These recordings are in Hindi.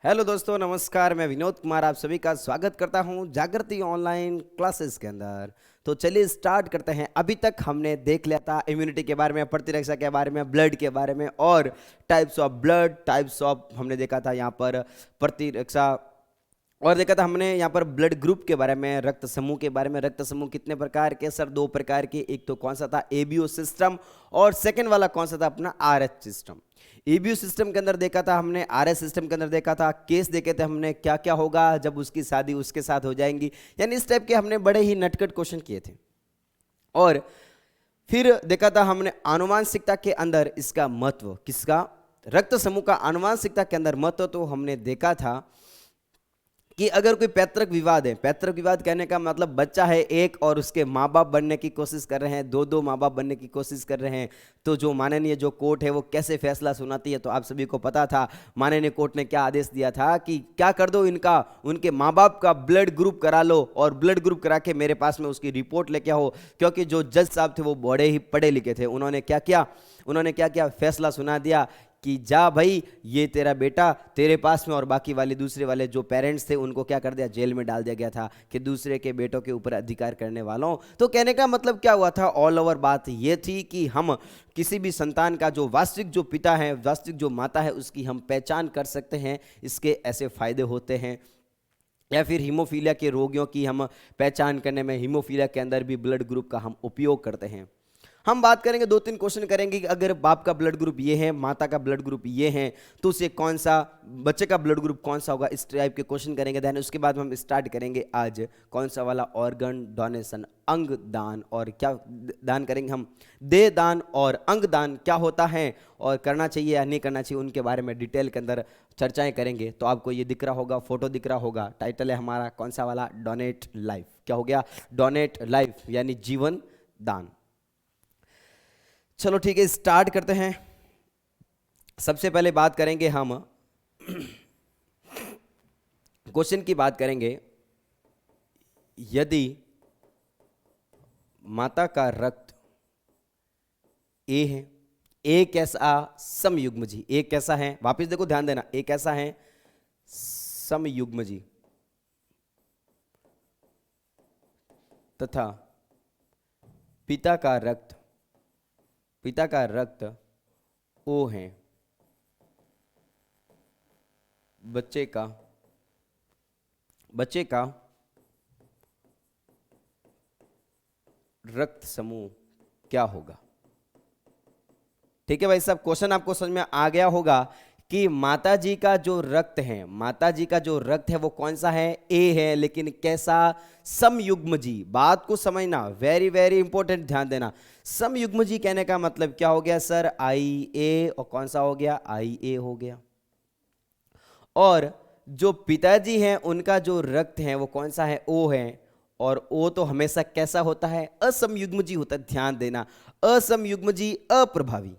हेलो दोस्तों, नमस्कार। मैं विनोद कुमार आप सभी का स्वागत करता हूं जागृति ऑनलाइन क्लासेस के अंदर। तो चलिए स्टार्ट करते हैं। अभी तक हमने देख लिया था इम्यूनिटी के बारे में, प्रतिरक्षा के बारे में, ब्लड के बारे में और types of blood, types of हमने देखा था यहाँ पर प्रतिरक्षा, और देखा था हमने यहाँ पर ब्लड ग्रुप के बारे में, रक्त समूह के बारे में। रक्त समूह कितने प्रकार के सर? 2 प्रकार के। एक तो कौन सा था? एबीओ सिस्टम, और सेकंड वाला कौन सा था? अपना आरएच सिस्टम। एबीओ सिस्टम के अंदर देखा था हमने, आरएच सिस्टम के अंदर देखा था, केस देखे थे हमने क्या क्या होगा जब उसकी शादी उसके साथ हो जाएंगी, यानी इस टाइप के हमने बड़े ही नटखट क्वेश्चन किए थे। और फिर देखा था हमने आनुवांशिकता के अंदर इसका महत्व, किसका? रक्त समूह का आनुवांशिकता के अंदर महत्व। तो हमने देखा था कि अगर कोई पैतृक विवाद है, पैतृक विवाद कहने का मतलब बच्चा है एक और उसके माँ बाप बनने की कोशिश कर रहे हैं, दो माँ बाप बनने की कोशिश कर रहे हैं, तो जो माननीय जो कोर्ट है वो कैसे फैसला सुनाती है। तो आप सभी को पता था माननीय कोर्ट ने क्या आदेश दिया था कि क्या कर दो, इनका उनके माँ बाप का ब्लड ग्रुप करा लो और ब्लड ग्रुप करा के मेरे पास में उसकी रिपोर्ट लेके आओ। क्योंकि जो जज साहब थे वो बड़े ही पढ़े लिखे थे। उन्होंने क्या किया? उन्होंने क्या किया? फैसला सुना दिया कि जा भाई, ये तेरा बेटा तेरे पास में, और बाकी वाले दूसरे वाले जो पेरेंट्स थे उनको क्या कर दिया? जेल में डाल दिया गया था कि दूसरे के बेटों के ऊपर अधिकार करने वालों। तो कहने का मतलब क्या हुआ था? ऑल ओवर बात ये थी कि हम किसी भी संतान का जो वास्तविक जो पिता है, वास्तविक जो माता है, उसकी हम पहचान कर सकते हैं। इसके ऐसे फायदे होते हैं। या फिर हीमोफीलिया के रोगियों की हम पहचान करने में हीमोफीलिया के अंदर भी ब्लड ग्रुप का हम उपयोग करते हैं। हम बात करेंगे, 2-3 क्वेश्चन करेंगे कि अगर बाप का ब्लड ग्रुप ये है, माता का ब्लड ग्रुप ये है, तो उसे कौन सा, बच्चे का ब्लड ग्रुप कौन सा होगा, इस टाइप के क्वेश्चन करेंगे। देन उसके बाद हम स्टार्ट करेंगे आज कौन सा वाला? ऑर्गन डोनेशन, अंग दान। और क्या दान करेंगे हम? देह दान और अंग दान क्या होता है और करना चाहिए या नहीं करना चाहिए, उनके बारे में डिटेल के अंदर चर्चाएं करेंगे। तो आपको ये दिख रहा होगा, फोटो दिख रहा होगा, टाइटल है हमारा कौन सा वाला? Donate life. क्या हो गया? डोनेट लाइफ यानी जीवन दान। चलो ठीक है, स्टार्ट करते हैं। सबसे पहले बात करेंगे हम क्वेश्चन की बात करेंगे। यदि माता का रक्त ए है, ए कैसा? समयुग्मजी। ए कैसा है? वापस देखो, ध्यान देना, ए कैसा है? समयुग्मजी। तथा पिता का रक्त ओ है। बच्चे का रक्त समूह क्या होगा? ठीक है भाई साहब, क्वेश्चन आपको समझ में आ गया होगा कि माताजी का जो रक्त है, माताजी का जो रक्त है वो कौन सा है? ए है, लेकिन कैसा? समयुग्मजी। बात को समझना, वेरी वेरी इंपॉर्टेंट, ध्यान देना। समयुग्मजी कहने का मतलब क्या हो गया सर? आई ए, और कौन सा हो गया? आई ए हो गया। और जो पिताजी हैं उनका जो रक्त है वो कौन सा है? ओ है, और ओ तो हमेशा कैसा होता है? असमयुग्मजी होता है। ध्यान देना, असमयुग्मजी, अप्रभावी।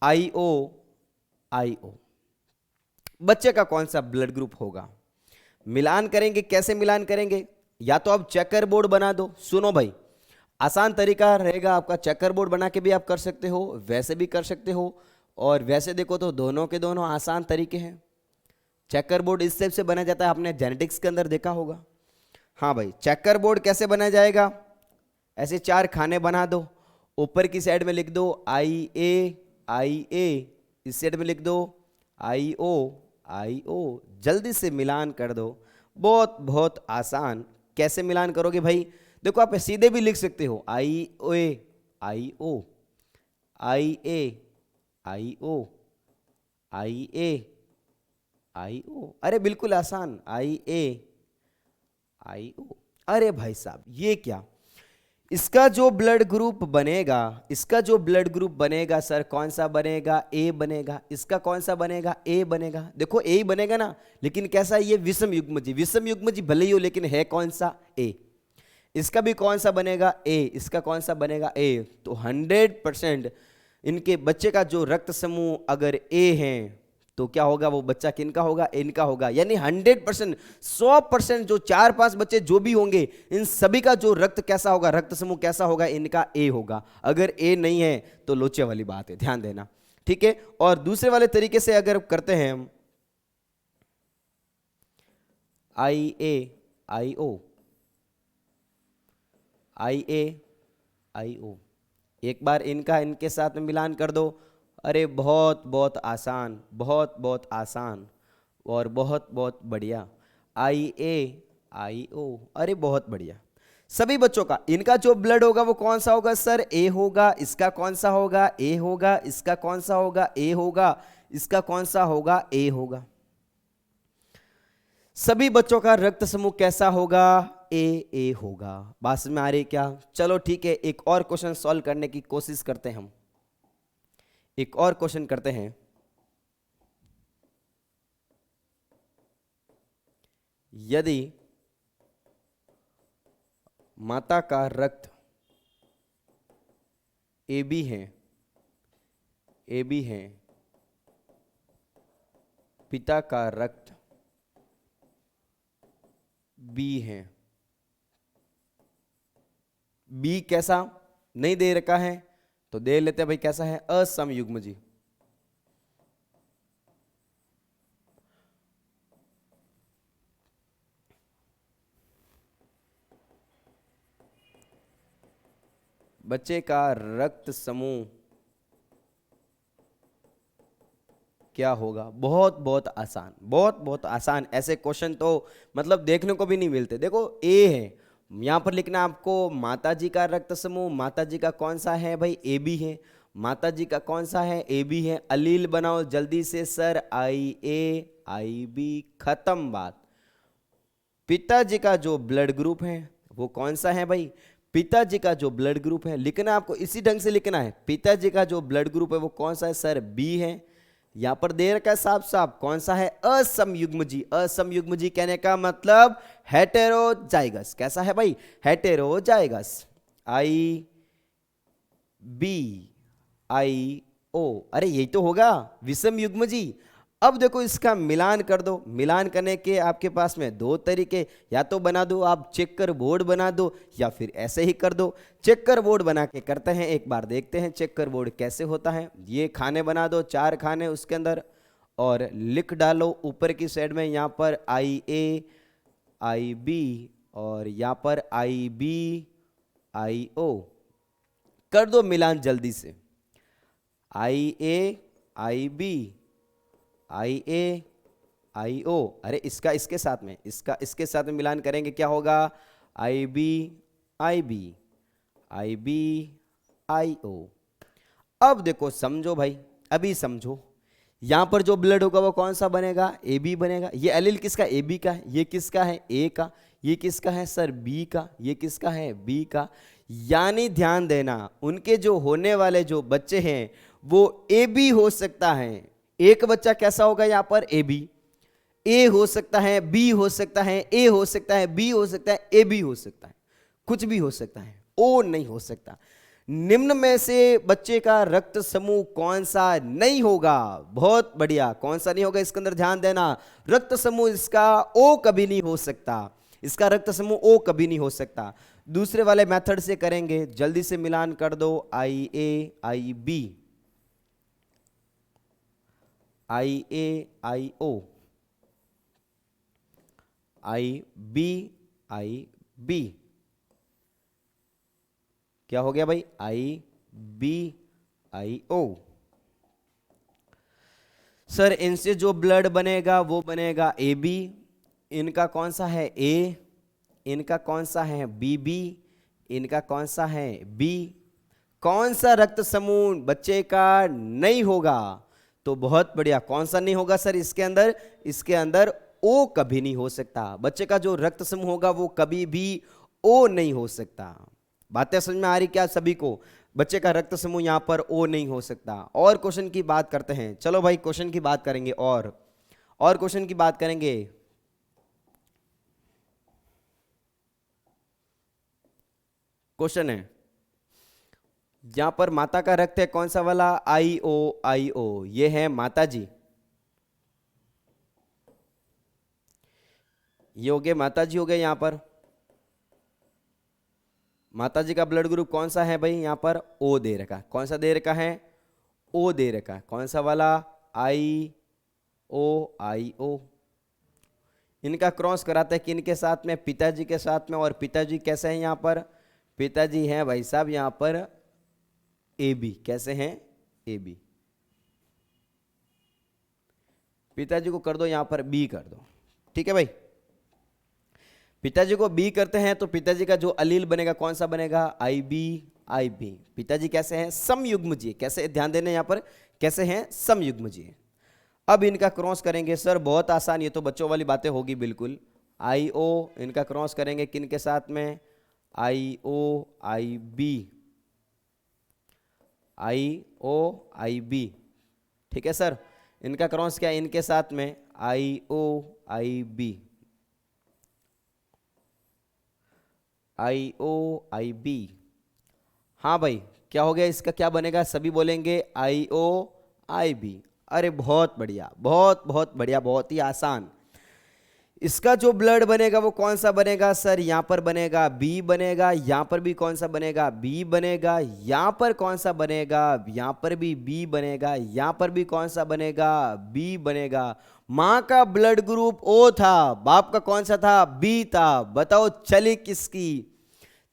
आई ओ। बच्चे का कौन सा ब्लड ग्रुप होगा? मिलान करेंगे। कैसे मिलान करेंगे? या तो आप चेकर बोर्ड बना दो। सुनो भाई, आसान तरीका रहेगा आपका, चेकर बोर्ड बना के भी आप कर सकते हो, वैसे भी कर सकते हो। और वैसे देखो तो दोनों के दोनों आसान तरीके हैं। चेकर बोर्ड इस टाइप से बनाया जाता है, आपने जेनेटिक्स के अंदर देखा होगा। हाँ भाई, चेकर बोर्ड कैसे बनाया जाएगा? ऐसे 4 खाने बना दो। ऊपर की साइड में लिख दो आई ए, इस साइड में लिख दो आई ओ। जल्दी से मिलान कर दो। बहुत बहुत आसान। कैसे मिलान करोगे भाई? देखो, आप सीधे भी लिख सकते हो, आई ओ। अरे बिल्कुल आसान, आई ओ। अरे भाई साहब, ये क्या? इसका जो ब्लड ग्रुप बनेगा सर, कौन सा बनेगा? ए बनेगा। इसका कौन सा बनेगा? ए बनेगा। देखो, ए ही बनेगा ना, लेकिन कैसा? ये विषम युग्मजी। विषम युग्मजी भले ही हो, लेकिन है कौन सा? ए। इसका भी कौन सा बनेगा? ए। इसका कौन सा बनेगा? ए। तो 100% इनके बच्चे का जो रक्त समूह अगर ए है तो क्या होगा? वो बच्चा किनका होगा? इनका होगा। यानी 100%, 100% जो 4-5 बच्चे जो भी होंगे, इन सभी का जो रक्त कैसा होगा, रक्त समूह कैसा होगा? इनका ए होगा। अगर ए नहीं है तो लोचे वाली बात है, ध्यान देना। ठीक है। और दूसरे वाले तरीके से अगर करते हैं हम, IA IO। एक बार इनका इनके साथ में मिलान कर दो। अरे बहुत बहुत आसान, बहुत बहुत आसान और बहुत बहुत बढ़िया। IA IO, अरे बहुत बढ़िया। सभी बच्चों का इनका जो ब्लड होगा वो कौन सा होगा सर? ए होगा। इसका कौन सा होगा? ए होगा। इसका कौन सा होगा? ए होगा। इसका कौन सा होगा? ए होगा। सभी बच्चों का रक्त समूह कैसा होगा? ए होगा। बात समझ में आ रही है क्या? चलो ठीक है, एक और क्वेश्चन सॉल्व करने की कोशिश करते हैं हम। एक और क्वेश्चन करते हैं। यदि माता का रक्त AB है, पिता का रक्त B है। B कैसा नहीं दे रखा है तो दे लेते हैं भाई, कैसा है? असमयुग्म जी। बच्चे का रक्त समूह क्या होगा? बहुत बहुत आसान, बहुत बहुत आसान। ऐसे क्वेश्चन तो मतलब देखने को भी नहीं मिलते। देखो ए है, यहां पर लिखना आपको माता जी का रक्त समूह। माता जी का कौन सा है भाई? AB है। माता जी का कौन सा है? AB है। अलील बनाओ जल्दी से सर। IA IB, खत्म बात। पिताजी का जो ब्लड ग्रुप है वो कौन सा है भाई? पिताजी का जो ब्लड ग्रुप है, लिखना आपको इसी ढंग से लिखना है। पिताजी का जो ब्लड ग्रुप है वो कौन सा है सर? B है। यहां पर दे रखा है साफ साफ, कौन सा है? असमयुग्म जी। असमयुग्म जी कहने का मतलब हेटेरोजाइगस। कैसा है भाई? हेटेरोजाइगस। IBIO, अरे यही तो होगा विषम युग्म जी। अब देखो इसका मिलान कर दो। मिलान करने के आपके पास में दो तरीके, या तो बना दो आप चेकर बोर्ड बना दो, या फिर ऐसे ही कर दो। चेकर बोर्ड बना के करते हैं, एक बार देखते हैं चेकर बोर्ड कैसे होता है। ये खाने बना दो, 4 खाने उसके अंदर, और लिख डालो ऊपर की साइड में यहाँ पर IA IB और यहाँ पर IBIO। कर दो मिलान जल्दी से। IA IB IAIO, अरे इसका इसके साथ में, इसका इसके साथ में मिलान करेंगे, क्या होगा? IBIBIBIO। अब देखो समझो भाई, अभी समझो। यहां पर जो ब्लड होगा वो कौन सा बनेगा? AB बनेगा। ये एलील किसका? AB का है। ये किसका है? A का। ये किसका है सर? B का। ये किसका है? B का। यानी ध्यान देना, उनके जो होने वाले जो बच्चे हैं वो AB हो सकता है। एक बच्चा कैसा होगा यहां पर? AB। A हो सकता है, B हो सकता है, A हो सकता है, B हो सकता है, AB हो सकता है, कुछ भी हो सकता है, O नहीं हो सकता। निम्न में से बच्चे का रक्त समूह कौन सा नहीं होगा? बहुत बढ़िया, कौन सा नहीं होगा इसके अंदर ध्यान देना। रक्त समूह इसका O कभी नहीं हो सकता। इसका रक्त समूह O कभी नहीं हो सकता। दूसरे वाले मेथड से करेंगे, जल्दी से मिलान कर दो। IAIB IAIO IBIB, क्या हो गया भाई? IBIO। सर इनसे जो ब्लड बनेगा वो बनेगा AB। इनका कौन सा है? A। इनका कौन सा है? BB। इनका कौन सा है? B। कौन सा रक्त समूह बच्चे का नहीं होगा? तो बहुत बढ़िया, कौन सा नहीं होगा सर इसके अंदर? इसके अंदर O कभी नहीं हो सकता। बच्चे का जो रक्त समूह होगा वो कभी भी O नहीं हो सकता। बातें समझ में आ रही क्या सभी को? बच्चे का रक्त समूह यहां पर O नहीं हो सकता। और क्वेश्चन की बात करते हैं। चलो भाई क्वेश्चन की बात करेंगे, और क्वेश्चन की बात करेंगे। क्वेश्चन है यहां पर माता का रक्त है कौन सा वाला? IOIO, ये है माता जी। ये हो गए माता जी, हो गए। यहां पर माता जी का ब्लड ग्रुप कौन सा है भाई? यहां पर O दे रखा है। कौन सा दे रखा है? O दे रखा है। कौन सा वाला? IOIO। इनका क्रॉस कराते हैं किनके साथ में, पिताजी के साथ में। और पिताजी कैसे हैं यहाँ पर, पिताजी हैं भाई साहब यहाँ पर ए बी। कैसे हैं, ए बी। पिताजी को कर दो यहाँ पर बी कर दो, ठीक है भाई। पिताजी को बी करते हैं तो पिताजी का जो अलील बनेगा कौन सा बनेगा, आई बी, आई बी। पिताजी कैसे हैं, समयुग्मजीय। कैसे, ध्यान देना यहाँ पर, कैसे हैं, समयुग्मजीय। अब इनका क्रॉस करेंगे सर, बहुत आसान, ये तो बच्चों वाली बातें होगी बिल्कुल। आई ओ, इनका क्रॉस करेंगे किन के साथ में, आई ओ, आई बी, आई ओ, आई बी, ठीक है सर। इनका क्रॉस क्या है, इनके साथ में आई ओ, आई बी, आई ओ, आई बी। हाँ भाई, क्या हो गया, इसका क्या बनेगा, सभी बोलेंगे आई ओ, आई बी। अरे बहुत बढ़िया, बहुत बहुत बढ़िया, बहुत ही आसान। इसका जो ब्लड बनेगा वो कौन सा बनेगा सर, यहां पर बनेगा बी बनेगा, यहां पर भी कौन सा बनेगा, बी बनेगा, यहां पर कौन सा बनेगा, यहां पर भी बी बनेगा, यहां पर भी कौन सा बनेगा, बी बनेगा। मां का ब्लड ग्रुप ओ था, बाप का कौन सा था, बी था। बताओ चली किसकी,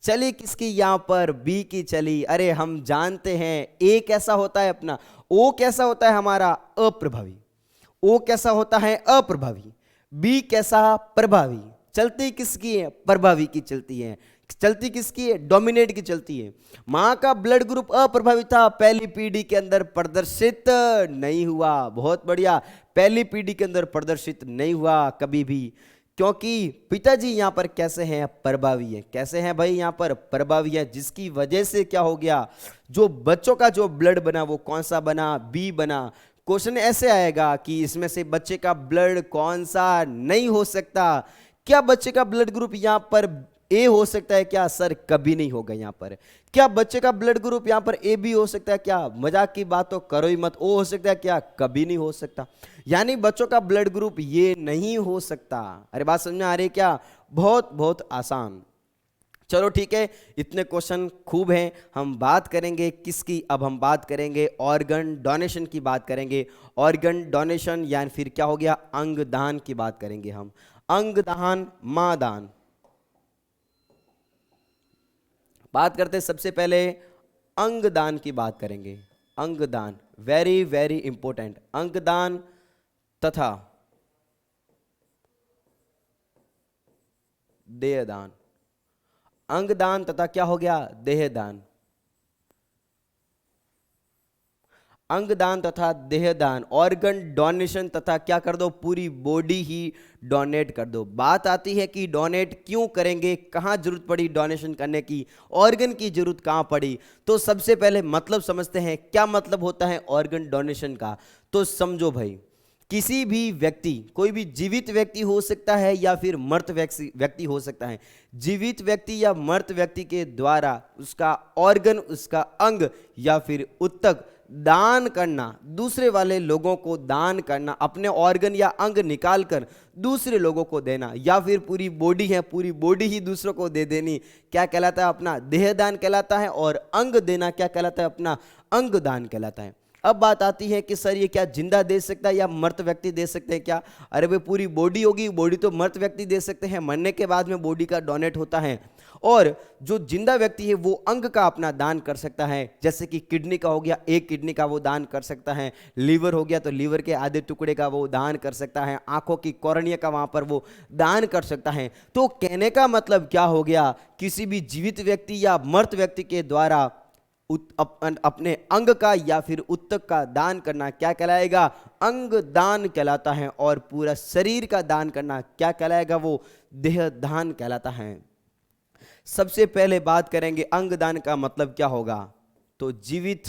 चली किसकी, यहां पर बी की चली। अरे हम जानते हैं ए कैसा होता है अपना, ओ कैसा होता है हमारा, अप्रभावी। ओ कैसा होता है, अप्रभावी। बी कैसा, प्रभावी। चलती किसकी है, प्रभावी की चलती है। चलती किसकी है, डोमिनेट की चलती है। मां का ब्लड ग्रुप अप्रभावित था, पहली पीढ़ी के अंदर प्रदर्शित नहीं हुआ। बहुत बढ़िया, पहली पीढ़ी के अंदर प्रदर्शित नहीं हुआ कभी भी, क्योंकि पिताजी यहां पर कैसे हैं, प्रभावी है। कैसे हैं भाई, यहां पर प्रभावी है, जिसकी वजह से क्या हो गया, जो बच्चों का जो ब्लड बना वो कौन सा बना, बी बना। क्वेश्चन ऐसे आएगा कि इसमें से बच्चे का ब्लड कौन सा नहीं हो सकता। क्या बच्चे का ब्लड ग्रुप यहां पर ए हो सकता है क्या, सर कभी नहीं होगा यहां पर। क्या बच्चे का ब्लड ग्रुप यहां पर ए बी हो सकता है क्या, मजाक की बात तो करो ही मत। ओ हो सकता है क्या, कभी नहीं हो सकता। यानी बच्चों का ब्लड ग्रुप ये नहीं हो सकता। अरे बात समझ में आ रही है क्या, बहुत बहुत आसान। चलो ठीक है, इतने क्वेश्चन खूब हैं। हम बात करेंगे किसकी, अब हम बात करेंगे ऑर्गन डोनेशन की बात करेंगे। ऑर्गन डोनेशन यानी फिर क्या हो गया, अंग दान की बात करेंगे हम। अंग दान, मां दान। बात करते सबसे पहले अंग दान की बात करेंगे। अंग दान वेरी वेरी इंपॉर्टेंट। अंग दान तथा देहदान। अंगदान तथा क्या हो गया, देहदान। अंगदान तथा देहदान, ऑर्गन डोनेशन तथा क्या कर दो, पूरी बॉडी ही डोनेट कर दो। बात आती है कि डोनेट क्यों करेंगे, कहां जरूरत पड़ी डोनेशन करने की, ऑर्गन की जरूरत कहां पड़ी। तो सबसे पहले मतलब समझते हैं, क्या मतलब होता है ऑर्गन डोनेशन का। तो समझो भाई, किसी भी व्यक्ति, कोई भी जीवित व्यक्ति हो सकता है या फिर मृत व्यक्ति हो सकता है। जीवित व्यक्ति या मृत व्यक्ति के द्वारा उसका ऑर्गन, उसका अंग या फिर उत्तक दान करना, दूसरे वाले लोगों को दान करना, अपने ऑर्गन या अंग निकाल कर दूसरे लोगों को देना, या फिर पूरी बॉडी है, पूरी बॉडी ही दूसरों को दे देनी, क्या कहलाता है, अपना देहदान कहलाता है। और अंग देना क्या कहलाता है, अपना अंग दान कहलाता है। अब बात आती है कि सर ये क्या जिंदा दे सकता है या मृत व्यक्ति दे सकते हैं क्या। अरे भाई पूरी बॉडी होगी, बॉडी तो मृत व्यक्ति दे सकते हैं, मरने के बाद में बॉडी का डोनेट होता है। और जो जिंदा व्यक्ति है वो अंग का अपना दान कर सकता है, जैसे कि किडनी का हो गया, एक किडनी का वो दान कर सकता है। लीवर हो गया तो लीवर के आधे टुकड़े का वो दान कर सकता है। आंखों की कॉर्निया का वहां पर वो दान कर सकता है। तो कहने का मतलब क्या हो गया, किसी भी जीवित व्यक्ति या मृत व्यक्ति के द्वारा अपने अंग का या फिर उत्तक का दान करना क्या कहलाएगा, अंग दान कहलाता है। और पूरा शरीर का दान करना क्या कहलाएगा, वो देह दान कहलाता है। सबसे पहले बात करेंगे अंग दान का मतलब क्या होगा। तो जीवित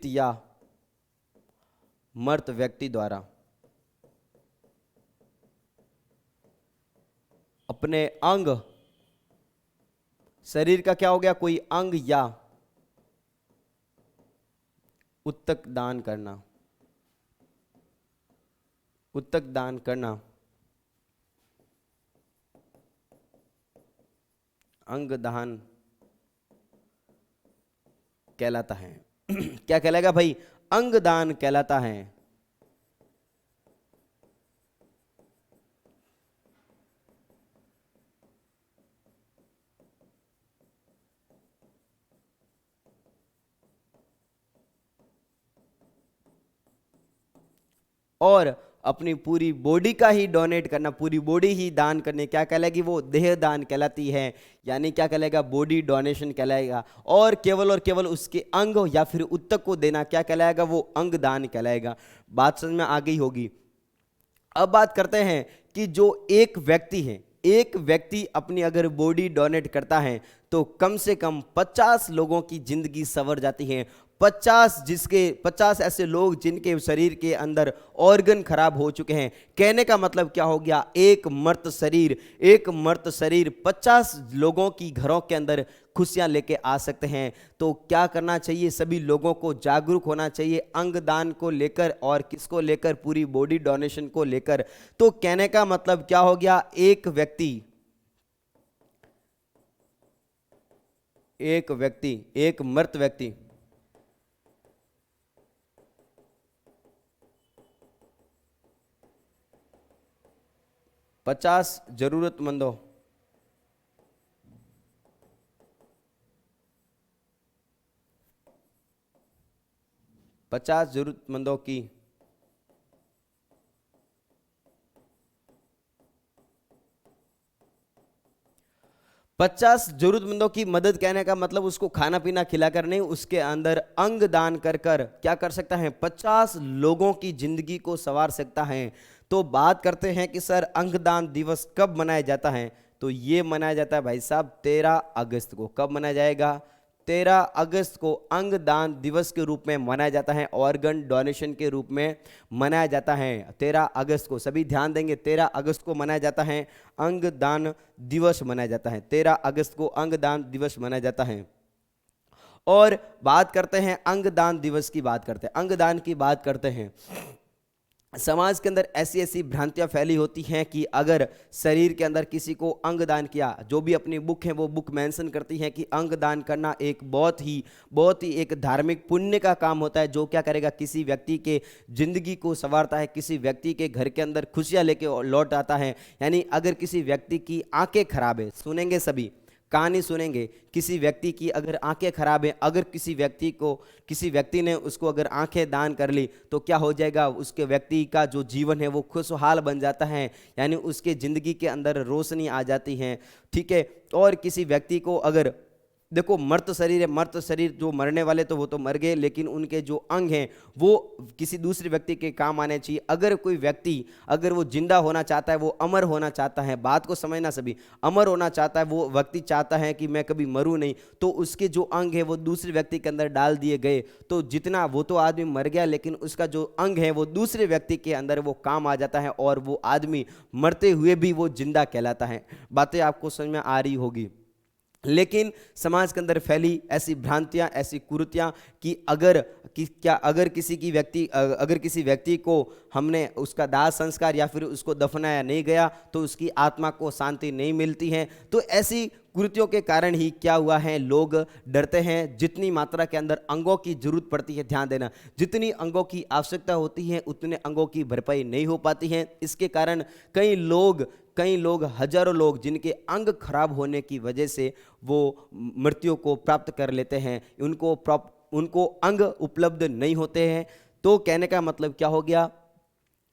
या मृत व्यक्ति द्वारा अपने अंग, शरीर का क्या हो गया, कोई अंग या उत्तक दान करना। उत्तक दान करना, अंग दान कहलाता है। क्या कहलाएगा भाई, अंग दान कहलाता है। और अपनी पूरी बॉडी का ही डोनेट करना, पूरी बॉडी ही दान करने, क्या कहलाएगी वो? देह दान कहलाती है। यानी क्या कहलाएगा? बॉडी डोनेशन कहलाएगा। और केवल उसके अंग या फिर उत्तक को देना क्या कहलाएगा? वो अंग दान कहलाएगा। बात समझ में आ गई होगी। अब बात करते हैं कि जो एक व्यक्ति है, एक व्यक्ति अपनी अगर बॉडी डोनेट करता है तो कम से कम 50 लोगों की जिंदगी संवर जाती है। 50 ऐसे लोग जिनके शरीर के अंदर ऑर्गन खराब हो चुके हैं। कहने का मतलब क्या हो गया? एक मर्त शरीर 50 लोगों की घरों के अंदर खुशियां लेके आ सकते हैं। तो क्या करना चाहिए? सभी लोगों को जागरूक होना चाहिए अंग दान को लेकर। और किसको लेकर? पूरी बॉडी डोनेशन को लेकर। तो कहने का मतलब क्या हो गया? एक मर्त व्यक्ति 50 जरूरतमंदों 50 जरूरतमंदों की 50 जरूरतमंदों की मदद, कहने का मतलब उसको खाना पीना खिलाकर नहीं, उसके अंदर अंग दान कर कर क्या कर सकता है? 50 लोगों की जिंदगी को संवार सकता है। तो बात करते हैं कि सर अंगदान दिवस कब मनाया जाता है? तो ये मनाया जाता है भाई साहब 13 अगस्त को। कब मनाया जाएगा? 13 अगस्त को अंगदान दिवस के रूप में मनाया जाता है, ऑर्गन डोनेशन के रूप में मनाया जाता है। 13 अगस्त को सभी ध्यान देंगे, 13 अगस्त को मनाया जाता है अंगदान दिवस मनाया जाता है। 13 अगस्त को अंगदान दिवस मनाया जाता है। और बात करते हैं अंगदान दिवस की, बात करते हैं अंगदान की बात करते हैं। समाज के अंदर ऐसी ऐसी भ्रांतियां फैली होती हैं कि अगर शरीर के अंदर किसी को अंग दान किया, जो भी अपनी बुक है वो बुक मेंशन करती है कि अंग दान करना एक बहुत ही एक धार्मिक पुण्य का काम होता है, जो क्या करेगा? किसी व्यक्ति के जिंदगी को संवारता है, किसी व्यक्ति के घर के अंदर खुशियां लेके लौट आता है। यानी अगर किसी व्यक्ति की आंखें खराब है, सुनेंगे सभी कहानी सुनेंगे, किसी व्यक्ति की अगर आंखें खराब है, अगर किसी व्यक्ति ने उसको अगर आंखें दान कर ली तो क्या हो जाएगा? उसके व्यक्ति का जो जीवन है वो खुशहाल बन जाता है। यानी उसके जिंदगी के अंदर रोशनी आ जाती है। ठीक है। और किसी व्यक्ति को अगर देखो मर्त शरीर है, मर्त शरीर जो मरने वाले तो वो तो मर गए, लेकिन उनके जो अंग हैं वो किसी दूसरे व्यक्ति के काम आने चाहिए। अगर कोई व्यक्ति अगर वो जिंदा होना चाहता है, वो अमर होना चाहता है, बात को समझना सभी, अमर होना चाहता है, वो व्यक्ति चाहता है कि मैं कभी मरूं नहीं, तो उसके जो अंग है वो दूसरे व्यक्ति के अंदर डाल दिए गए, तो जितना वो तो आदमी मर गया, लेकिन उसका जो अंग है वो दूसरे व्यक्ति के अंदर वो काम आ जाता है और वो आदमी मरते हुए भी वो जिंदा कहलाता है। बातें आपको समझ में आ रही होगी। लेकिन समाज के अंदर फैली ऐसी भ्रांतियां, ऐसी कुरीतियां कि अगर किसी व्यक्ति को हमने उसका दाह संस्कार या फिर उसको दफनाया नहीं गया तो उसकी आत्मा को शांति नहीं मिलती है। तो ऐसी कुरीतियों के कारण ही क्या हुआ है, लोग डरते हैं। जितनी मात्रा के अंदर अंगों की जरूरत पड़ती है, ध्यान देना, जितनी अंगों की आवश्यकता होती है उतने अंगों की भरपाई नहीं हो पाती है। इसके कारण कई लोग हजारों लोग जिनके अंग खराब होने की वजह से वो मृत्यु को प्राप्त कर लेते हैं, उनको अंग उपलब्ध नहीं होते हैं। तो कहने का मतलब क्या हो गया?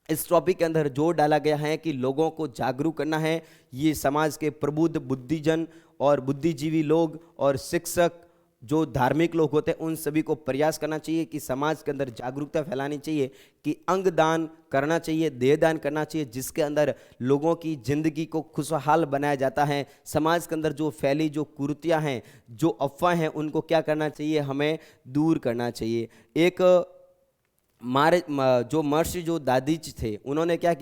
इस टॉपिक के अंदर जोर डाला गया है कि लोगों को जागरूक करना है। ये समाज के प्रबुद्ध बुद्धिजन और बुद्धिजीवी लोग और शिक्षक जो धार्मिक लोग होते हैं उन सभी को प्रयास करना चाहिए कि समाज के अंदर जागरूकता फैलानी चाहिए कि अंग दान करना चाहिए, देह दान करना चाहिए, जिसके अंदर लोगों की जिंदगी को खुशहाल बनाया जाता है। समाज के अंदर जो फैली जो कुरीतियां हैं, जो अफवाह हैं, उनको क्या करना चाहिए? हमें दूर करना चाहिए। एक जो महर्षि जो दादीज थे, उन्होंने क्या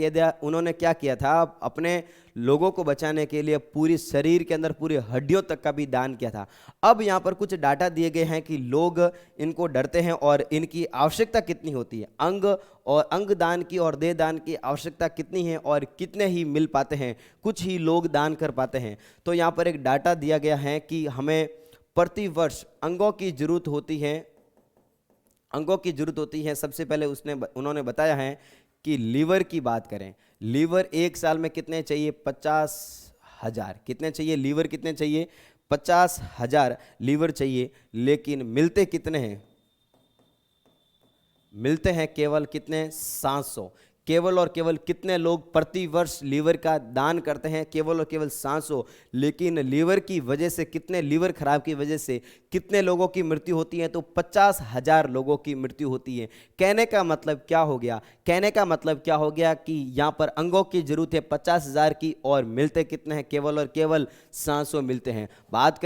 किया था? अपने लोगों को बचाने के लिए पूरी शरीर के अंदर पूरी हड्डियों तक का भी दान किया था। अब यहाँ पर कुछ डाटा दिए गए हैं कि लोग इनको डरते हैं और इनकी आवश्यकता कितनी होती है, अंग दान की और देह दान की आवश्यकता कितनी है और कितने ही मिल पाते हैं, कुछ ही लोग दान कर पाते हैं। तो यहाँ पर एक डाटा दिया गया है कि हमें प्रति वर्ष अंगों की जरूरत होती है अंगों की जरूरत होती है, सबसे पहले उन्होंने बताया है कि लीवर की बात करें, लीवर एक साल में कितने चाहिए? 50,000। कितने चाहिए लीवर? कितने चाहिए? 50,000 लीवर चाहिए। लेकिन मिलते कितने हैं? मिलते हैं केवल कितने? 700। केवल और केवल कितने लोग प्रति वर्ष लीवर का दान करते हैं? केवल और केवल 700। लेकिन लीवर की वजह से कितने, लीवर खराब की वजह से कितने लोगों की मृत्यु होती है? तो 50,000 लोगों की मृत्यु होती है। कहने का मतलब क्या हो गया? कहने का मतलब क्या हो गया कि यहाँ पर अंगों की जरूरत है 50,000 की, और मिलते कितने हैं? केवल और केवल 700 मिलते हैं। बात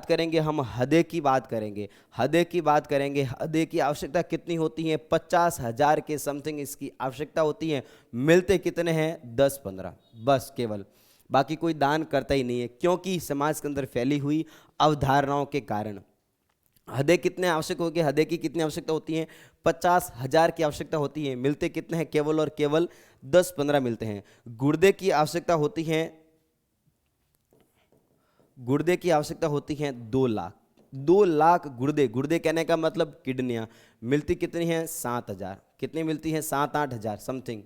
करेंगे हम हृदय की बात करेंगे। हृदय की बात करेंगे, हृदय की आवश्यकता कितनी होती है? 50,000 के समथिंग इसकी आवश्यकता होती है। मिलते कितने हैं? 10-15 बस केवल, बाकी कोई दान करता ही नहीं है, क्योंकि समाज के अंदर फैली हुई अवधारणाओं के कारण। हृदय कितने आवश्यक होगी? हृदय की कितनी आवश्यकता होती है? 50,000 की आवश्यकता होती है। मिलते कितने हैं? केवल और केवल 10-15 मिलते हैं। गुर्दे की आवश्यकता होती है, गुर्दे की आवश्यकता होती है 2 लाख। 2 लाख गुर्दे, गुर्दे कहने का मतलब किडनियां। मिलती कितनी हैं? 7,000। कितनी मिलती हैं? 7-8 हजार समथिंग।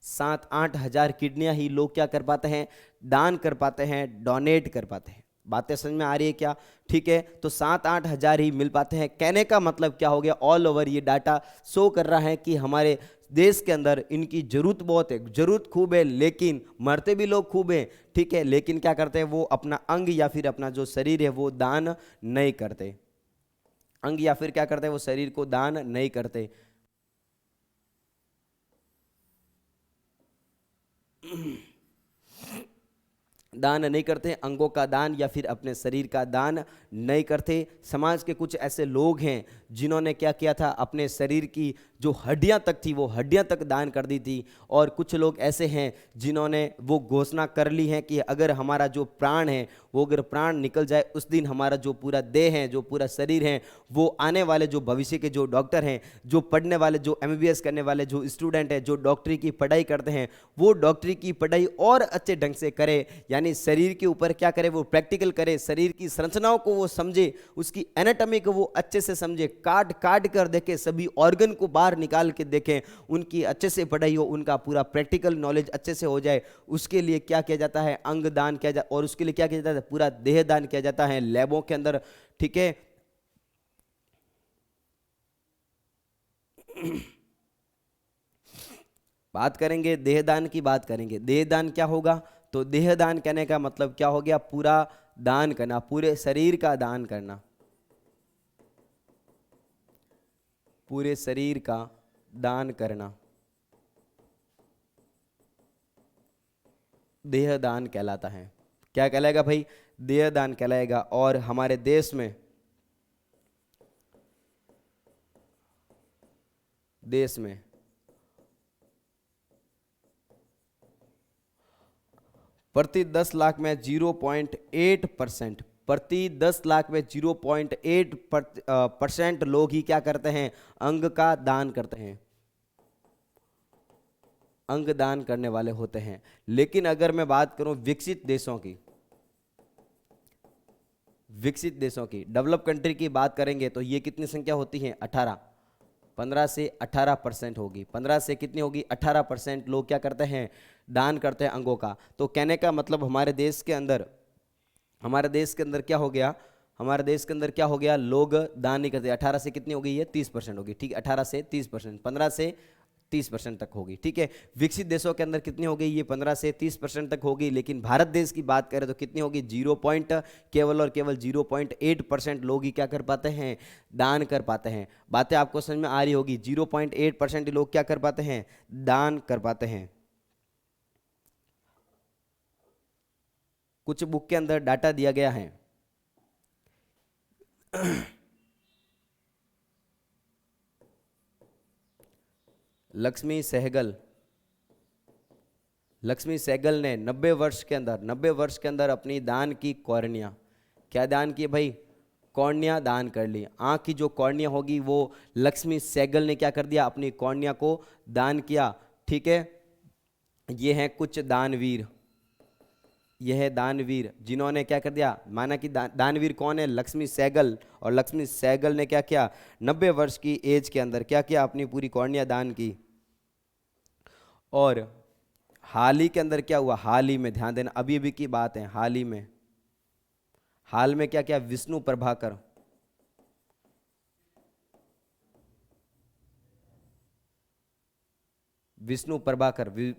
7-8 हजार किडनियां ही लोग क्या कर पाते हैं? दान कर पाते हैं, डोनेट कर पाते हैं। बातें समझ में आ रही है क्या? ठीक है, तो 7-8 हजार ही मिल पाते हैं। कहने का मतलब क्या हो गया? ऑल ओवर ये डाटा शो कर रहा है कि हमारे देश के अंदर इनकी जरूरत बहुत है, जरूरत खूब है, लेकिन मरते भी लोग खूब हैं। ठीक है, लेकिन क्या करते हैं? वो अपना अंग या फिर अपना जो शरीर है वो दान नहीं करते। अंग या फिर क्या करते हैं? वो शरीर को दान नहीं करते। दान नहीं करते, अंगों का दान या फिर अपने शरीर का दान नहीं करते। समाज के कुछ ऐसे लोग हैं जिन्होंने क्या किया था? अपने शरीर की जो हड्डियां तक थी वो हड्डियां तक दान कर दी थी। और कुछ लोग ऐसे हैं जिन्होंने वो घोषणा कर ली है कि अगर हमारा जो प्राण है, वो अगर प्राण निकल जाए उस दिन हमारा जो पूरा देह है, जो पूरा शरीर है, वो आने वाले जो भविष्य के जो डॉक्टर हैं, जो पढ़ने वाले, जो एमबीबीएस करने वाले जो स्टूडेंट है, जो डॉक्टरी की पढ़ाई करते हैं, वो डॉक्टरी की पढ़ाई और अच्छे ढंग से करे। यानी शरीर के ऊपर क्या करे? वो प्रैक्टिकल करे, शरीर की संरचनाओं को वो समझे, उसकी एनाटॉमी को वो अच्छे से समझे, काट काट कर देखे, सभी ऑर्गन को बाहर निकाल के देखें, उनकी अच्छे से पढ़ाई हो, उनका पूरा प्रैक्टिकल नॉलेज अच्छे से हो जाए। उसके लिए क्या किया जाता है? अंग दान किया जाता, और उसके लिए क्या किया जाता है? पूरा देह दान किया जाता है लैबों के अंदर। ठीक है, बात करेंगे देहदान की, बात करेंगे देहदान क्या होगा। तो देहदान कहने का मतलब क्या हो गया? पूरा दान करना, पूरे शरीर का दान करना, पूरे शरीर का दान करना देहदान कहलाता है। क्या कहलाएगा भाई? देहदान कहलाएगा। और हमारे देश में प्रति 10 लाख में 0.8%, प्रति 10 लाख में 0.8% लोग ही क्या करते हैं? अंग का दान करते हैं, अंग दान करने वाले होते हैं। लेकिन अगर मैं बात करूं विकसित देशों की, विकसित देशों की, डेवलप कंट्री की बात करेंगे, तो ये कितनी संख्या होती है? 18। 15 से 18% होगी। 15 से कितनी होगी? 18% लोग क्या करते हैं? दान करते हैं अंगों का। तो कहने का मतलब हमारे देश के अंदर, हमारे देश के अंदर क्या हो गया? हमारे देश के अंदर क्या हो गया? लोग दान नहीं करते। 18 से कितनी होगी? ये 30% होगी। ठीक है, 18 से 30%, 15 से 30% तक होगी। ठीक है, विकसित देशों के अंदर कितनी होगी? ये 15 से 30% तक होगी। लेकिन भारत देश की बात करें तो कितनी होगी? केवल और केवल 0.8% लोग ही क्या कर पाते हैं? दान कर पाते हैं। बातें आपको समझ में आ रही होगी। 0.8% लोग क्या कर पाते हैं? दान कर पाते हैं। कुछ बुक के अंदर डाटा दिया गया है। लक्ष्मी सहगल, लक्ष्मी सहगल ने 90 वर्ष के अंदर अपनी दान की कॉर्निया, क्या दान की भाई? कॉर्निया दान कर ली। आंख की जो कॉर्निया होगी वो लक्ष्मी सहगल ने क्या कर दिया? अपनी कॉर्निया को दान किया। ठीक है, ये हैं कुछ दानवीर, यह दानवीर जिन्होंने क्या कर दिया, माना कि दानवीर कौन है, लक्ष्मी सहगल। और लक्ष्मी सहगल ने क्या किया, 90 वर्ष की एज के अंदर क्या किया, अपनी पूरी कॉर्निया दान की। और हाल ही के अंदर क्या हुआ, हाल ही में, ध्यान देना अभी अभी की बात है, हाल में क्या किया, विष्णु प्रभाकर,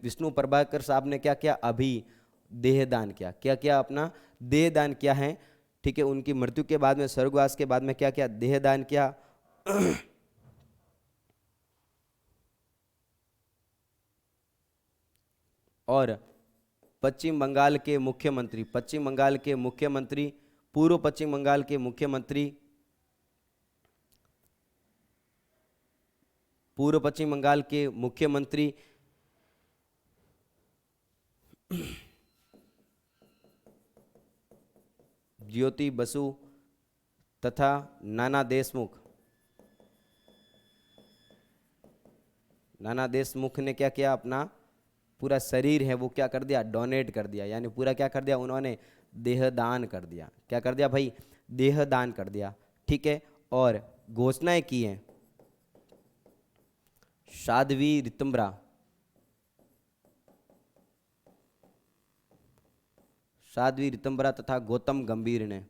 विष्णु प्रभाकर साहब ने क्या किया, अभी देहदान किया। क्या किया, अपना देहदान किया है। ठीक है, उनकी मृत्यु के बाद में, स्वर्गवास के बाद में क्या किया, देहदान किया। और पश्चिम बंगाल के मुख्यमंत्री, पूर्व पश्चिम बंगाल के मुख्यमंत्री, ज्योति बसु तथा नाना देशमुख ने क्या किया, अपना पूरा शरीर है वो क्या कर दिया, डोनेट कर दिया। यानी पूरा क्या कर दिया, उन्होंने देहदान कर दिया। क्या कर दिया भाई, देहदान कर दिया। ठीक है, और घोषणाएं की हैं साध्वी रितंबरा तथा गौतम गंभीर ने।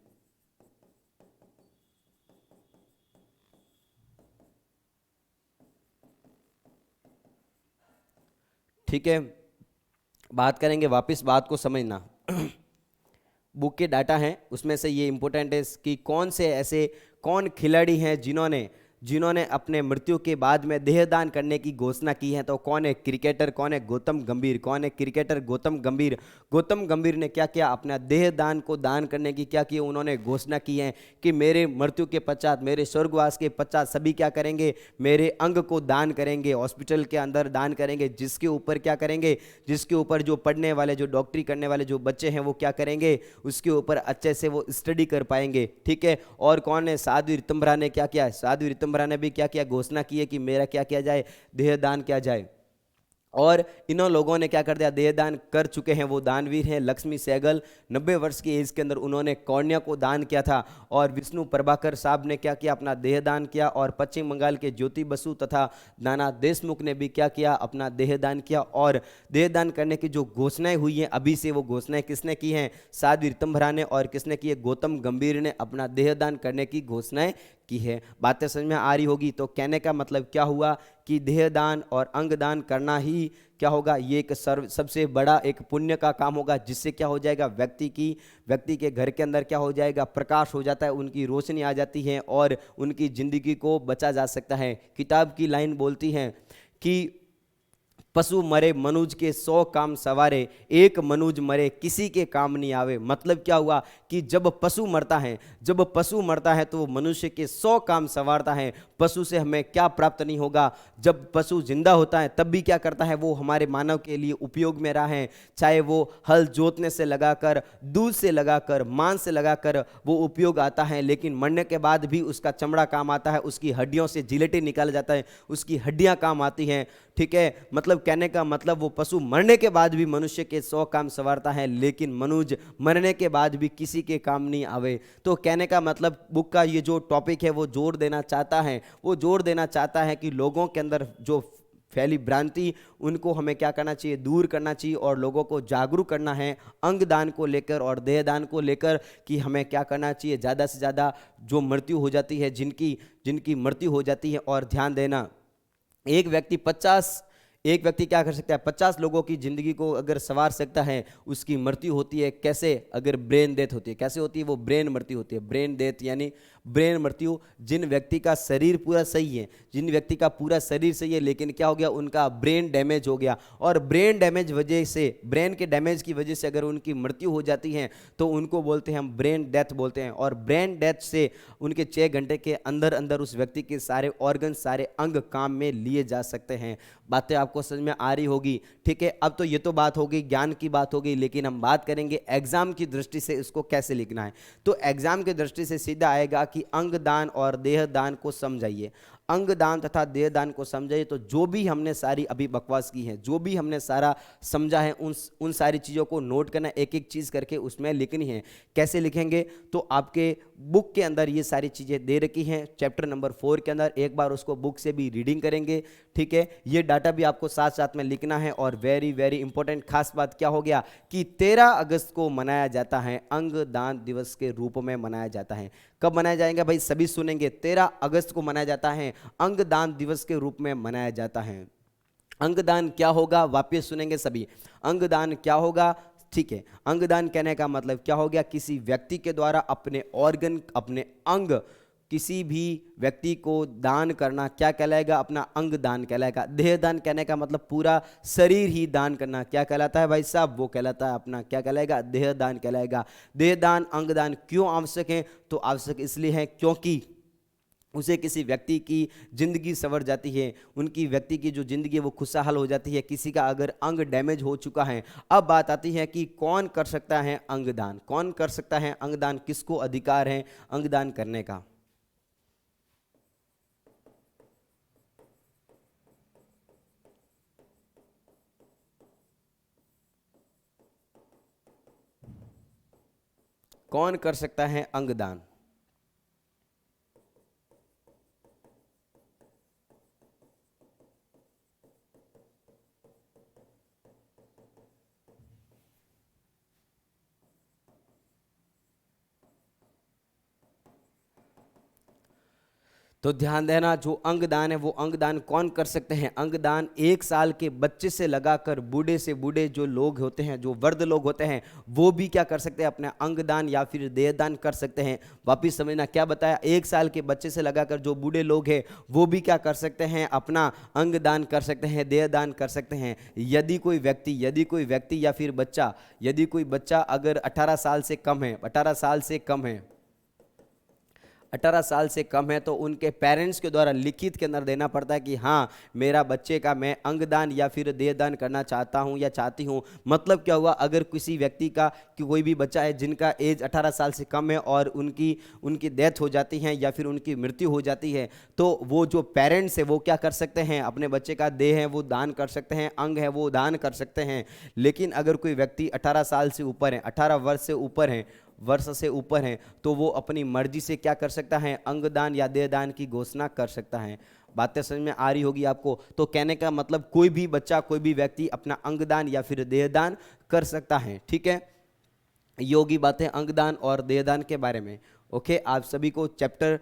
ठीक है, बात करेंगे, वापस बात को समझना। बुक के डाटा हैं, उसमें से ये इंपॉर्टेंट है कि कौन खिलाड़ी हैं जिन्होंने अपने मृत्यु के बाद में देहदान करने की घोषणा की है। तो कौन है क्रिकेटर, कौन है गौतम गंभीर। गौतम गंभीर ने क्या किया, अपना देहदान को दान करने की क्या की, उन्होंने घोषणा की है कि मेरे मृत्यु के पश्चात, मेरे स्वर्गवास के पश्चात सभी क्या करेंगे, मेरे अंग को दान करेंगे, हॉस्पिटल के अंदर दान करेंगे, जिसके ऊपर क्या करेंगे, जिसके ऊपर जो पढ़ने वाले, जो डॉक्टरी करने वाले जो बच्चे हैं वो क्या करेंगे, उसके ऊपर अच्छे से वो स्टडी कर पाएंगे। ठीक है, और कौन है, साध्वी रितंबरा ने क्या किया, साध्वी रितंबरा ने भी क्या किया, घोषणा की है कि मेरा क्या किया जाए, देहदान किया जाए। और इन लोगों ने क्या कर दिया, देहदान कर चुके हैं। वो दानवीर हैं लक्ष्मी सहगल, 90 वर्ष की एज के अंदर उन्होंने कॉर्निया को दान किया था। और विष्णु प्रभाकर साहब ने क्या किया, अपना देहदान किया। और पश्चिम बंगाल के ज्योति बसु तथा नाना देशमुख ने भी क्या किया, अपना देहदान किया। और देहदान करने की जो घोषणाएं हुई हैं अभी से, वो घोषणाएं किसने की हैं, साध्वी रितंबरा ने। और किसने की है, गौतम गंभीर ने अपना देहदान करने की घोषणाएं की है। बातें समझ में आ रही होगी। तो कहने का मतलब क्या हुआ कि देहदान और अंगदान करना ही क्या होगा, ये एक सबसे बड़ा एक पुण्य का काम होगा, जिससे क्या हो जाएगा, व्यक्ति के घर के अंदर क्या हो जाएगा, प्रकाश हो जाता है, उनकी रोशनी आ जाती है और उनकी जिंदगी को बचा जा सकता है। किताब की लाइन बोलती है कि पशु मरे मनुज के 100 काम सवारे, एक मनुज मरे किसी के काम नहीं आवे। मतलब क्या हुआ कि जब पशु मरता है तो वो मनुष्य के 100 काम संवारता है। पशु से हमें क्या प्राप्त नहीं होगा। जब पशु जिंदा होता है तब भी क्या करता है, वो हमारे मानव के लिए उपयोग में रहा है। चाहे वो हल जोतने से लगाकर, दूध से लगाकर, मांस से लगाकर वो उपयोग आता है, लेकिन मरने के बाद भी उसका चमड़ा काम आता है, उसकी हड्डियों से जिलेटिन निकाला जाता है, उसकी हड्डियां काम आती हैं। ठीक है, मतलब कहने का मतलब वो पशु मरने के बाद भी मनुष्य के 100 काम संवारता है, लेकिन मनुज मरने के बाद भी किसी के काम नहीं आवे। तो कहने का मतलब बुक का ये जो टॉपिक है वो जोर देना चाहता है कि लोगों के अंदर जो फैली भ्रांति, उनको हमें क्या करना चाहिए, दूर करना चाहिए और लोगों को जागरूक करना है अंगदान को लेकर और देहदान को लेकर, कि हमें क्या करना चाहिए, ज़्यादा से ज़्यादा जो मृत्यु हो जाती है, जिनकी मृत्यु हो जाती है। और ध्यान देना, एक व्यक्ति क्या कर सकता है, 50 लोगों की जिंदगी को अगर संवार सकता है। उसकी मृत्यु होती है कैसे, अगर ब्रेन डेथ होती है। कैसे होती है, वो ब्रेन मृत्यु होती है। ब्रेन डेथ यानी ब्रेन मृत्यु। जिन व्यक्ति का शरीर पूरा सही है, लेकिन क्या हो गया, उनका ब्रेन डैमेज हो गया, और ब्रेन के डैमेज की वजह से अगर उनकी मृत्यु हो जाती है तो उनको बोलते हैं हम ब्रेन डेथ बोलते हैं। और ब्रेन डेथ से उनके 6 घंटे के अंदर अंदर उस व्यक्ति के सारे ऑर्गन, सारे अंग काम में लिए जा सकते हैं। बातें आपको समझ में आ रही होगी। ठीक है, अब तो ये तो बात हो गई, ज्ञान की बात हो गई, लेकिन हम बात करेंगे एग्जाम की दृष्टि से इसको कैसे लिखना है। तो एग्जाम की दृष्टि से सीधा आएगा कि अंगदान और देहदान को समझाइए। अंग दान तथा देह दान को समझे तो जो भी हमने सारी अभी बकवास की है, जो भी हमने सारा समझा है, उन सारी चीज़ों को नोट करना, एक एक चीज़ करके उसमें लिखनी है। कैसे लिखेंगे? तो आपके बुक के अंदर ये सारी चीज़ें दे रखी हैं चैप्टर नंबर 4 के अंदर, एक बार उसको बुक से भी रीडिंग करेंगे, ठीक है। ये डाटा भी आपको साथ साथ में लिखना है। और वेरी वेरी इंपॉर्टेंट खास बात क्या हो गया कि 13 अगस्त को मनाया जाता है, अंग दान दिवस के रूप में मनाया जाता है। कब मनाया जाएगा भाई? सभी सुनेंगे, 13 अगस्त को मनाया जाता है, अंग दान दिवस के रूप में मनाया जाता है। अंगदान क्या होगा? वापस सुनेंगे सभी। अंगदान क्या होगा? ठीक है, अंगदान कहने का मतलब क्या हो गया? किसी व्यक्ति के द्वारा अपने ऑर्गन, अपने अंग किसी भी व्यक्ति को दान करना क्या कहलाएगा? अपना अंग दान कहलाएगा। देह दान कहने का मतलब पूरा शरीर ही दान करना क्या कहलाता है भाई साहब? वो कहलाता है अपना क्या कहलाएगा? देह दान कहलाएगा। देह दान, अंग दान क्यों आवश्यक है? तो आवश्यक इसलिए है क्योंकि उसे किसी व्यक्ति की जिंदगी संवर जाती है, उनकी व्यक्ति की जो जिंदगी है वो खुशहाल हो जाती है। किसी का अगर अंग डैमेज हो चुका है, अब बात आती है कि कौन कर सकता है अंगदान? कौन कर सकता है अंगदान? किसको अधिकार है अंगदान करने का? कौन कर सकता है अंगदान? तो ध्यान देना, जो अंगदान है वो अंगदान कौन कर सकते हैं? अंगदान 1 साल के बच्चे से लगाकर बूढ़े से बूढ़े जो लोग होते हैं, जो वृद्ध लोग होते हैं, वो भी क्या कर सकते हैं? अपना अंगदान या फिर देहदान कर सकते हैं। वापिस समझना, क्या बताया? 1 साल के बच्चे से लगाकर जो बूढ़े लोग हैं वो भी क्या कर सकते हैं? अपना अंगदान कर सकते हैं, देहदान कर सकते हैं। यदि कोई व्यक्ति या फिर बच्चा, यदि कोई बच्चा अगर 18 साल से कम है, 18 साल से कम है, 18 साल से कम है, तो उनके पेरेंट्स के द्वारा लिखित के अंदर देना पड़ता है कि हाँ, मेरा बच्चे का मैं अंगदान या फिर देहदान करना चाहता हूँ या चाहती हूँ। मतलब क्या हुआ? अगर किसी व्यक्ति का, कि कोई भी बच्चा है जिनका एज 18 साल से कम है और उनकी डेथ हो जाती है या फिर उनकी मृत्यु हो जाती है, तो वो जो पेरेंट्स है वो क्या कर सकते हैं? अपने बच्चे का देह है वो दान कर सकते हैं, अंग है वो दान कर सकते हैं। लेकिन अगर कोई व्यक्ति 18 साल से ऊपर है, 18 वर्ष से ऊपर हैं, तो वो अपनी मर्जी से क्या कर सकता है? अंगदान या देहदान की घोषणा कर सकता है। बातें समझ में आ रही होगी आपको? तो कहने का मतलब कोई भी बच्चा, कोई भी व्यक्ति अपना अंगदान या फिर देहदान कर सकता है, ठीक है। ये होगी बातें अंगदान और देहदान के बारे में। ओके, आप सभी को चैप्टर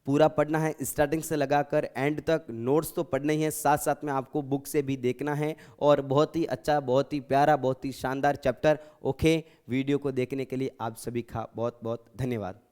पूरा पढ़ना है, स्टार्टिंग से लगाकर एंड तक। नोट्स तो पढ़ने ही है, साथ साथ में आपको बुक से भी देखना है। और बहुत ही अच्छा, बहुत ही प्यारा, बहुत ही शानदार चैप्टर। ओके, वीडियो को देखने के लिए आप सभी का बहुत बहुत धन्यवाद।